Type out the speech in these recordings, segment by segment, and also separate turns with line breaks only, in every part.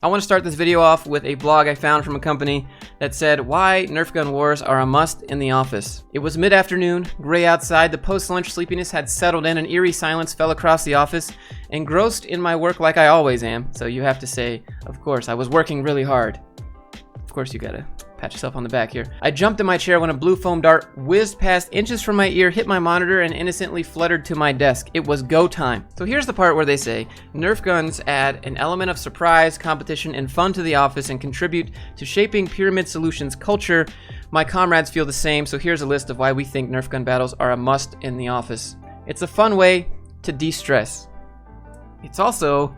I want to start this video off with a blog I found from a company that said why Nerf gun wars are a must in the office. It was mid-afternoon, gray outside, the post-lunch sleepiness had settled in, an eerie silence fell across the office, engrossed in my work like I always am. So you have to say, of course, I was working really hard. Of course you gotta pat yourself on the back here. I jumped in my chair when a blue foam dart whizzed past inches from my ear, hit my monitor, and innocently fluttered to my desk. It was go time. So here's the part where they say, Nerf guns add an element of surprise, competition, and fun to the office and contribute to shaping Pyramid Solutions culture. My comrades feel the same, so here's a list of why we think Nerf gun battles are a must in the office. It's a fun way to de-stress. It's also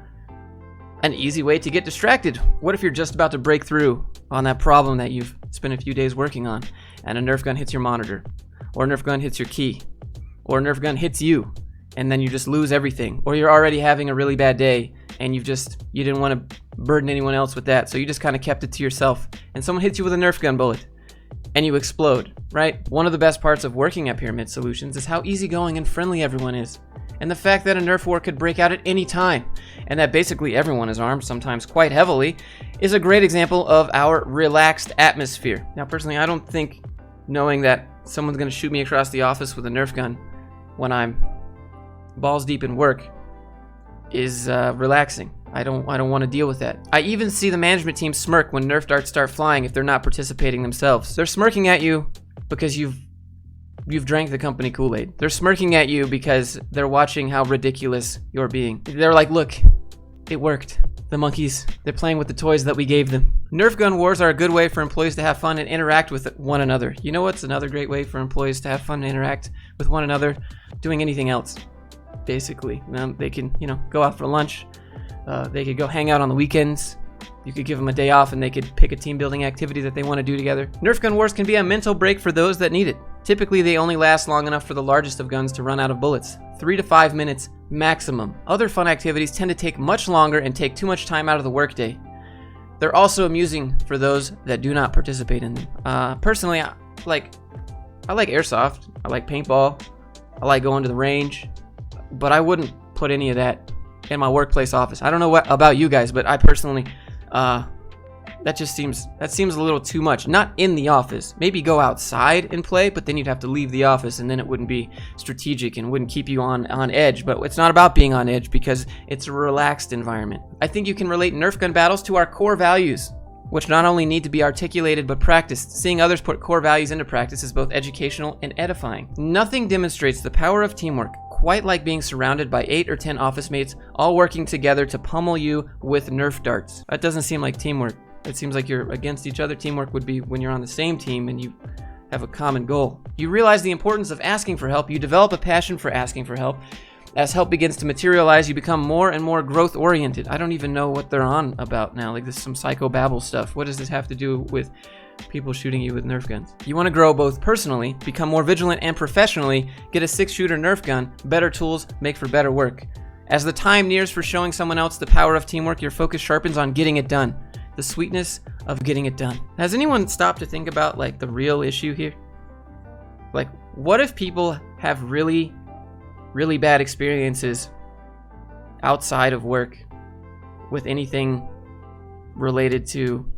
an easy way to get distracted. What if you're just about to break through on that problem that you've spent a few days working on, and a Nerf gun hits your monitor, or a Nerf gun hits your key, or a Nerf gun hits you, and then you just lose everything, or you're already having a really bad day, and you didn't want to burden anyone else with that, so you just kind of kept it to yourself, and someone hits you with a Nerf gun bullet, and you explode, right? One of the best parts of working at Pyramid Solutions is how easygoing and friendly everyone is. And the fact that a Nerf war could break out at any time, and that basically everyone is armed, sometimes quite heavily, is a great example of our relaxed atmosphere. Now, personally, I don't think knowing that someone's going to shoot me across the office with a Nerf gun when I'm balls deep in work is relaxing. I don't want to deal with that. I even see the management team smirk when Nerf darts start flying if they're not participating themselves. They're smirking at you because you've drank the company Kool-Aid. They're smirking at you because they're watching how ridiculous you're being. They're like, look, it worked. The monkeys, they're playing with the toys that we gave them. Nerf gun wars are a good way for employees to have fun and interact with one another. You know what's another great way for employees to have fun and interact with one another? Doing anything else, basically. They can, go out for lunch. They could go hang out on the weekends. You could give them a day off and they could pick a team building activity that they want to do together. Nerf gun wars can be a mental break for those that need it. Typically, they only last long enough for the largest of guns to run out of bullets. 3 to 5 minutes maximum. Other fun activities tend to take much longer and take too much time out of the workday. They're also amusing for those that do not participate in them. Personally, I like airsoft. I like paintball. I like going to the range. But I wouldn't put any of that in my workplace office. I don't know what about you guys, but I personally, that seems a little too much. Not in the office. Maybe go outside and play, but then you'd have to leave the office, and then it wouldn't be strategic and wouldn't keep you on edge. But it's not about being on edge because it's a relaxed environment. I think you can relate Nerf gun battles to our core values, which not only need to be articulated but practiced. Seeing others put core values into practice is both educational and edifying. Nothing demonstrates the power of teamwork quite like being surrounded by 8 or 10 office mates all working together to pummel you with Nerf darts. That doesn't seem like teamwork. It seems like you're against each other. Teamwork would be when you're on the same team and you have a common goal. You realize the importance of asking for help. You develop a passion for asking for help. As help begins to materialize, you become more and more growth-oriented. I don't even know what they're on about now. Like, this is some psychobabble stuff. What does this have to do with people shooting you with Nerf guns? You want to grow both personally, become more vigilant, and professionally, get a 6-shooter Nerf gun. Better tools make for better work. As the time nears for showing someone else the power of teamwork, your focus sharpens on getting it done. The sweetness of getting it done. Has anyone stopped to think about, like, the real issue here? Like, what if people have really bad experiences outside of work with anything related to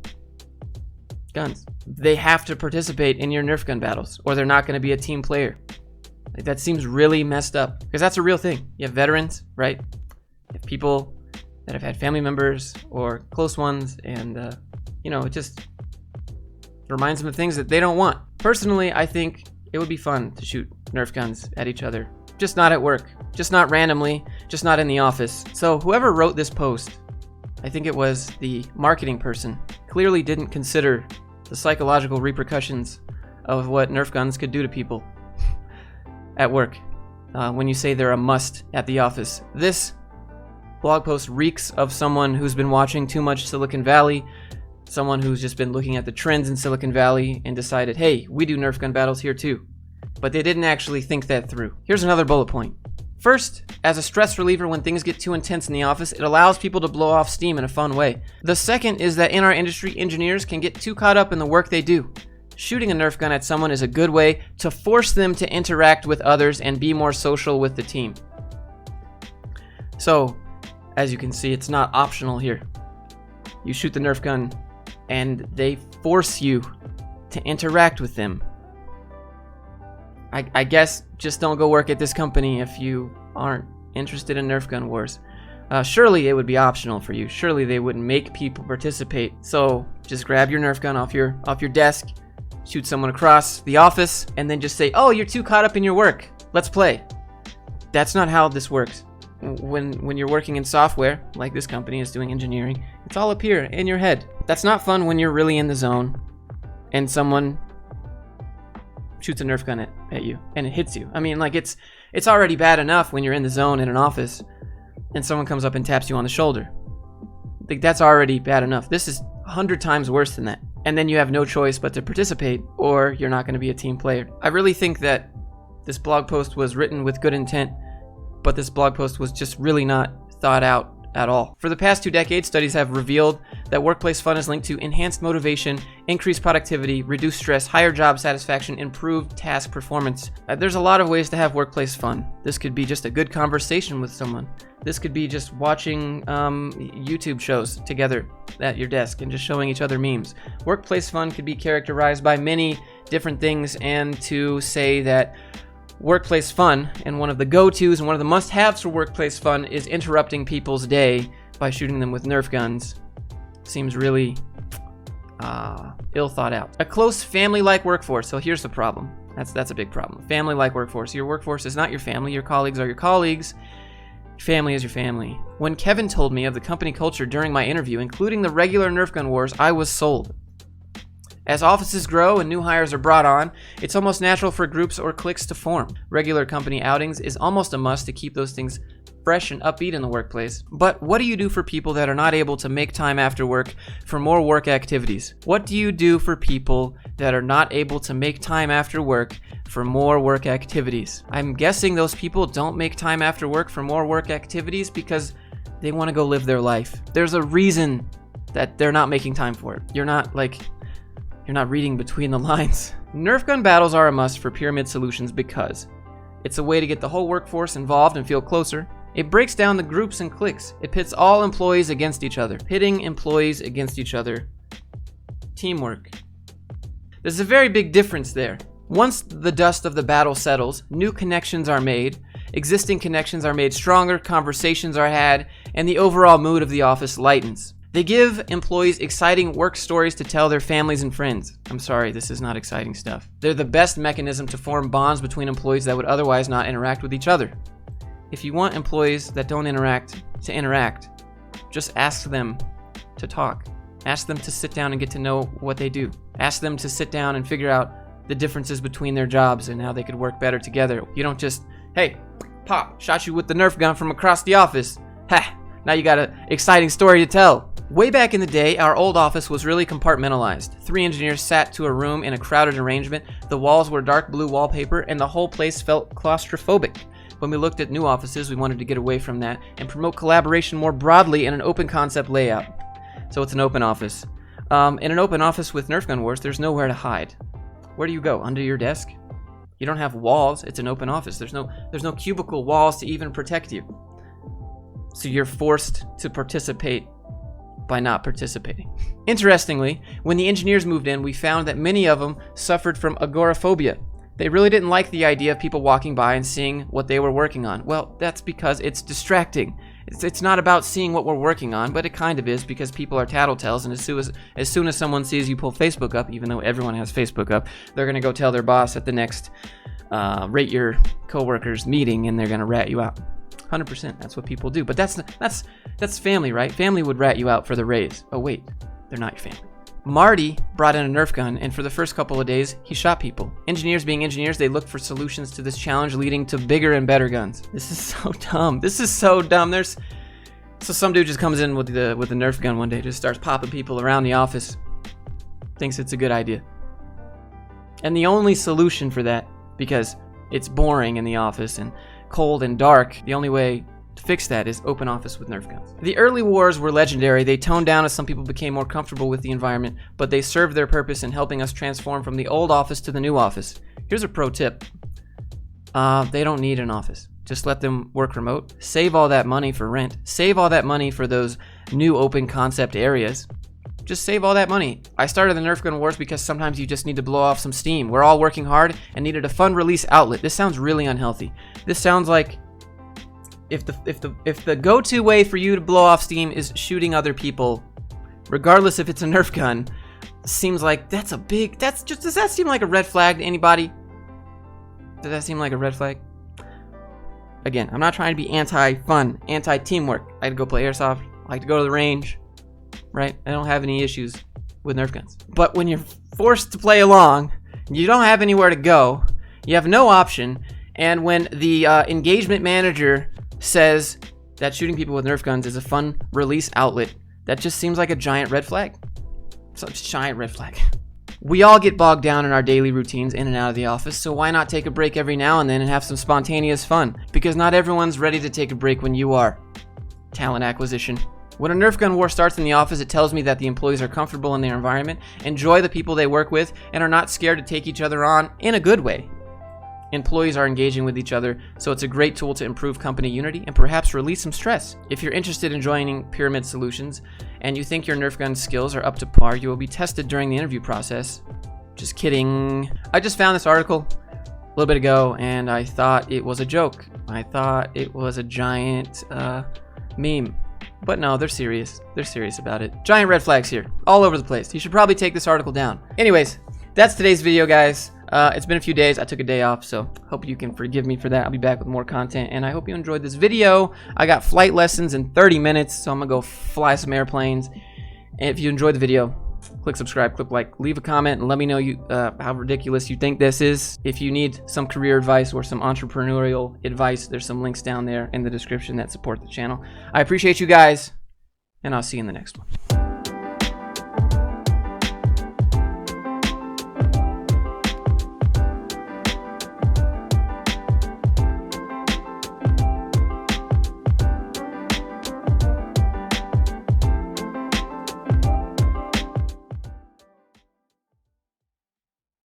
guns? They have to participate in your Nerf gun battles or they're not going to be a team player. Like, that seems really messed up because that's a real thing. You have veterans, right? You have people that have had family members or close ones, and it just reminds them of things that they don't want. Personally, I think it would be fun to shoot Nerf guns at each other. Just not at work, just not randomly, just not in the office. So whoever wrote this post, I think it was the marketing person, clearly didn't consider the psychological repercussions of what Nerf guns could do to people at work when you say they're a must at the office. This blog post reeks of someone who's been watching too much Silicon Valley, someone who's just been looking at the trends in Silicon Valley and decided, hey, we do Nerf gun battles here too. But they didn't actually think that through. Here's another bullet point. First, as a stress reliever when things get too intense in the office, it allows people to blow off steam in a fun way. The second is that in our industry, engineers can get too caught up in the work they do. Shooting a Nerf gun at someone is a good way to force them to interact with others and be more social with the team. So, as you can see, it's not optional here. You shoot the Nerf gun, and they force you to interact with them. I guess just don't go work at this company if you aren't interested in Nerf gun wars. Surely it would be optional for you. Surely they wouldn't make people participate. So just grab your Nerf gun off your desk, shoot someone across the office, and then just say, "Oh, you're too caught up in your work. Let's play." That's not how this works. When you're working in software, like this company is doing engineering, it's all up here in your head. That's not fun when you're really in the zone and someone shoots a Nerf gun at you and it hits you. I mean, like, it's already bad enough when you're in the zone in an office and someone comes up and taps you on the shoulder. Like, that's already bad enough. This is 100 times worse than that. And then you have no choice but to participate, or you're not going to be a team player. I really think that this blog post was written with good intent, but this blog post was just really not thought out at all. For the past 2 decades, studies have revealed that workplace fun is linked to enhanced motivation, increased productivity, reduced stress, higher job satisfaction, improved task performance. There's a lot of ways to have workplace fun. This could be just a good conversation with someone. This could be just watching YouTube shows together at your desk and just showing each other memes. Workplace fun could be characterized by many different things, and to say that workplace fun, and one of the go-tos and one of the must-haves for workplace fun, is interrupting people's day by shooting them with Nerf guns, seems really ill thought out. A close family-like workforce. So here's the problem. That's a big problem. Family-like workforce. Your workforce is not your family. Your colleagues are your colleagues. Your family is your family. When Kevin told me of the company culture during my interview, including the regular Nerf gun wars, I was sold. As offices grow and new hires are brought on, it's almost natural for groups or cliques to form. Regular company outings is almost a must to keep those things fresh and upbeat in the workplace. But what do you do for people that are not able to make time after work for more work activities? What do you do for people that are not able to make time after work for more work activities? I'm guessing those people don't make time after work for more work activities because they want to go live their life. There's a reason that they're not making time for it. You're not reading between the lines. Nerf gun battles are a must for pyramid solutions because it's a way to get the whole workforce involved and feel closer. It breaks down the groups and cliques. It pits all employees against each other. Pitting employees against each other. Teamwork. There's a very big difference there. Once the dust of the battle settles, new connections are made, existing connections are made stronger, conversations are had, and the overall mood of the office lightens. They give employees exciting work stories to tell their families and friends. I'm sorry, this is not exciting stuff. They're the best mechanism to form bonds between employees that would otherwise not interact with each other. If you want employees that don't interact to interact, just ask them to talk. Ask them to sit down and get to know what they do. Ask them to sit down and figure out the differences between their jobs and how they could work better together. You don't just, "Hey, Pop, shot you with the Nerf gun from across the office. Ha, now you got an exciting story to tell." Way back in the day, our old office was really compartmentalized. 3 engineers sat to a room in a crowded arrangement, the walls were dark blue wallpaper, and the whole place felt claustrophobic. When we looked at new offices, we wanted to get away from that and promote collaboration more broadly in an open concept layout. So it's an open office. In an open office with Nerf gun wars, there's nowhere to hide. Where do you go? Under your desk? You don't have walls. It's an open office. There's no cubicle walls to even protect you. So you're forced to participate by not participating. Interestingly, when the engineers moved in, we found that many of them suffered from agoraphobia. They really didn't like the idea of people walking by and seeing what they were working on. Well, that's because it's distracting. It's not about seeing what we're working on, but it kind of is, because people are tattletales, and as soon as someone sees you pull Facebook up, even though everyone has Facebook up, they're going to go tell their boss at the next rate your coworkers meeting, and they're going to rat you out. 100%, that's what people do. But that's family, right? Family would rat you out for the raise. Oh wait, they're not your family. Marty brought in a Nerf gun, and for the first couple of days, he shot people. Engineers being engineers, they looked for solutions to this challenge, leading to bigger and better guns. This is so dumb. This is so dumb. So some dude just comes in with the Nerf gun one day, just starts popping people around the office, thinks it's a good idea. And the only solution for that, because it's boring in the office and cold and dark, the only way to fix that is open office with Nerf guns. The early wars were legendary. They toned down as some people became more comfortable with the environment, but they served their purpose in helping us transform from the old office to the new office. Here's a pro tip. They don't need an office. Just let them work remote. Save all that money for rent. Save all that money for those new open concept areas. Just save all that money. I started the Nerf gun wars because sometimes you just need to blow off some steam. We're all working hard and needed a fun release outlet. This sounds really unhealthy. This sounds like if the go-to way for you to blow off steam is shooting other people, regardless if it's a Nerf gun, seems like does that seem like a red flag to anybody? Does that seem like a red flag? Again, I'm not trying to be anti-fun, anti-teamwork. I like to go play airsoft. I like to go to the range, right? I don't have any issues with Nerf guns. But when you're forced to play along, you don't have anywhere to go, you have no option, and when the engagement manager says that shooting people with Nerf guns is a fun release outlet, that just seems like a giant red flag. Such a giant red flag. We all get bogged down in our daily routines in and out of the office, so why not take a break every now and then and have some spontaneous fun? Because not everyone's ready to take a break when you are. Talent acquisition. When a Nerf gun war starts in the office, it tells me that the employees are comfortable in their environment, enjoy the people they work with, and are not scared to take each other on in a good way. Employees are engaging with each other, so it's a great tool to improve company unity and perhaps release some stress. If you're interested in joining Pyramid Solutions and you think your Nerf gun skills are up to par, you will be tested during the interview process. Just kidding. I just found this article a little bit ago and I thought it was a joke. I thought it was a giant meme. But no, they're serious. They're serious about it. Giant red flags here, all over the place. You should probably take this article down. Anyways, that's today's video, guys. It's been a few days. I took a day off, so hope you can forgive me for that. I'll be back with more content, and I hope you enjoyed this video. I got flight lessons in 30 minutes, so I'm gonna go fly some airplanes. And if you enjoyed the video, click subscribe, click like, leave a comment, and let me know how ridiculous you think this is. If you need some career advice or some entrepreneurial advice, there's some links down there in the description that support the channel. I appreciate you guys, and I'll see you in the next one.